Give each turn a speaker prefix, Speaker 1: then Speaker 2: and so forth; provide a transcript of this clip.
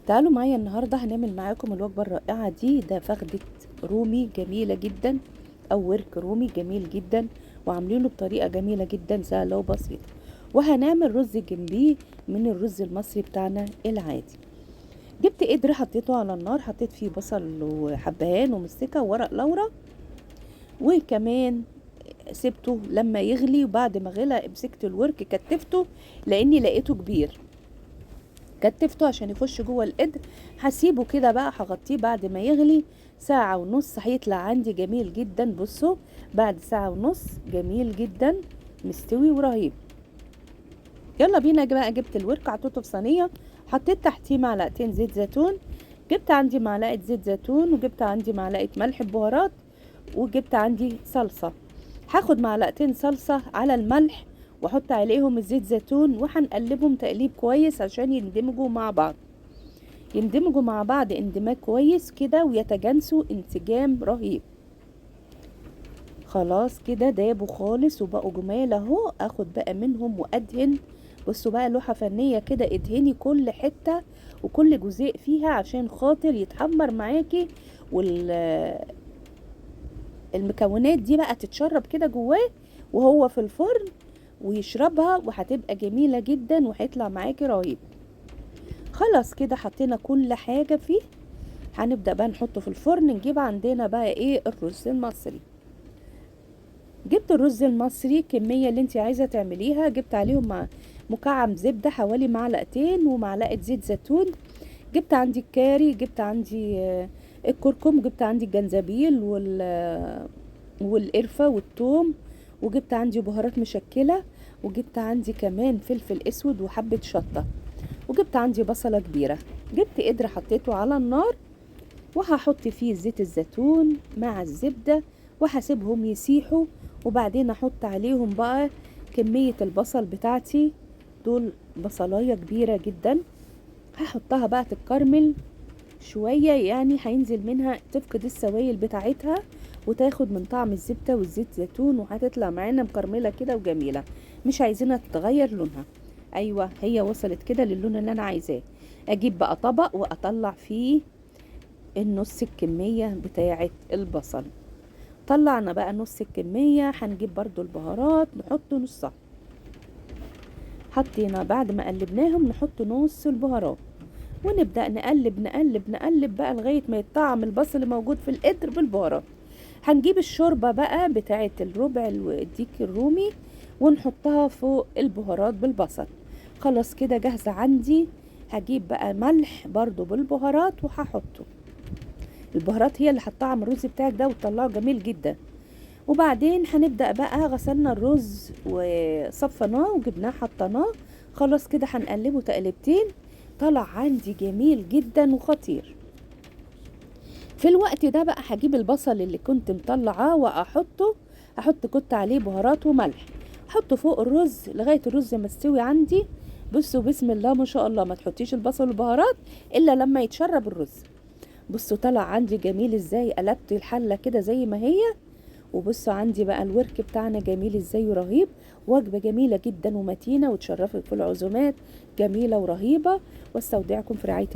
Speaker 1: تعالوا معايا النهاردة هنعمل معاكم الوجبة الرائعة دي. ده فخدة رومي جميلة جدا أو ورك رومي جميل جدا، وعاملينه بطريقة جميلة جدا سهلة وبسيطة. وهنعمل رز جنبيه من الرز المصري بتاعنا العادي. جبت قدر حطيته على النار، حطيت فيه بصل وحبهان ومستكة وورق لورا، وكمان سبته لما يغلي. وبعد ما غلى مسكت الورك كتفته لاني لقيته كبير، كتفته عشان يخش جوه القدر. هسيبه كده بقى، هغطيه بعد ما يغلي ساعة ونص هيطلع عندي جميل جدا. بصوا بعد ساعة ونص جميل جدا مستوي ورهيب. يلا بينا بقى. جبت الورك حطيته في صينية، حطيت تحتيه معلقتين زيت زيتون، جبت عندي معلقة زيت زيتون، وجبت عندي معلقة ملح بهارات، وجبت عندي صلصة. هاخد معلقتين صلصة على الملح واحط عليهم الزيت زيتون، وهنقلبهم تقليب كويس عشان يندمجوا مع بعض، يندمجوا مع بعض اندماج كويس كده ويتجانسوا انسجام رهيب. خلاص كده دابوا خالص وبقوا جمال اهو. اخد بقى منهم وادهن. بصوا بقى لوحة فنية كده، ادهني كل حتة وكل جزء فيها عشان خاطر يتحمر معاكي، والمكونات دي بقى تتشرب كده جواه وهو في الفرن ويشربها، وهتبقى جميلة جدا وهيطلع معاكي رهيب. خلاص كده حطينا كل حاجة فيه. هنبدأ بقى نحطه في الفرن. نجيب عندنا بقى ايه؟ الرز المصري. جبت الرز المصري كمية اللي انت عايزة تعمليها، جبت عليهم مع مكعب زبدة حوالي معلقتين ومعلقة زيت زيتون. جبت عندي الكاري، جبت عندي الكركم، جبت عندي الجنزبيل والقرفة والثوم، وجبت عندي بهارات مشكلة، وجبت عندي كمان فلفل اسود وحبة شطة، وجبت عندي بصلة كبيرة. جبت قدر حطيته على النار وهحط فيه زيت الزيتون مع الزبدة وهسيبهم يسيحوا، وبعدين احط عليهم بقى كمية البصل بتاعتي. دول بصلاية كبيرة جدا، هحطها بقى تتكرمل شوية، يعني هينزل منها تفقد السوائل بتاعتها وتاخد من طعم الزبدة والزيت زيتون، وهتطلع معانا مكرملة كده وجميلة، مش عايزينها تتغير لونها. ايوه هي وصلت كده للون اللي انا عايزاه. اجيب بقى طبق واطلع فيه النص الكمية بتاعة البصل. طلعنا بقى نص الكمية، هنجيب برضو البهارات نحط نصها. حطينا بعد ما قلبناهم نحط نص البهارات، ونبدأ نقلب نقلب نقلب بقى لغاية ما يتطعم البصل اللي موجود في القدر بالبهارات. هنجيب الشوربة بقى بتاعة الربع الديك الرومي ونحطها فوق البهارات بالبصل. خلاص كده جاهزة عندي. هجيب بقى ملح برضو بالبهارات وهحطه. البهارات هي اللي هتطعم الرز بتاعك ده وتطلعه جميل جدا. وبعدين هنبدأ بقى، غسلنا الرز وصفناه وجبناه حطيناه. خلاص كده هنقلبه تقلبتين، طلع عندي جميل جدا وخطير. في الوقت ده بقى هجيب البصل اللي كنت مطلعاه واحطه، كنت عليه بهارات وملح، احطه فوق الرز لغاية الرز ما يستوي عندي. بصوا بسم الله ما شاء الله، ما تحطيش البصل والبهارات الا لما يتشرب الرز. بصوا طلع عندي جميل ازاي، قلبت الحلة كده زي ما هي. وبصوا عندي بقى الورك بتاعنا جميل ازاي ورهيب. وجبة جميلة جدا ومتينة وتشرفك في العزومات، جميلة ورهيبة. واستودعكم في رعاية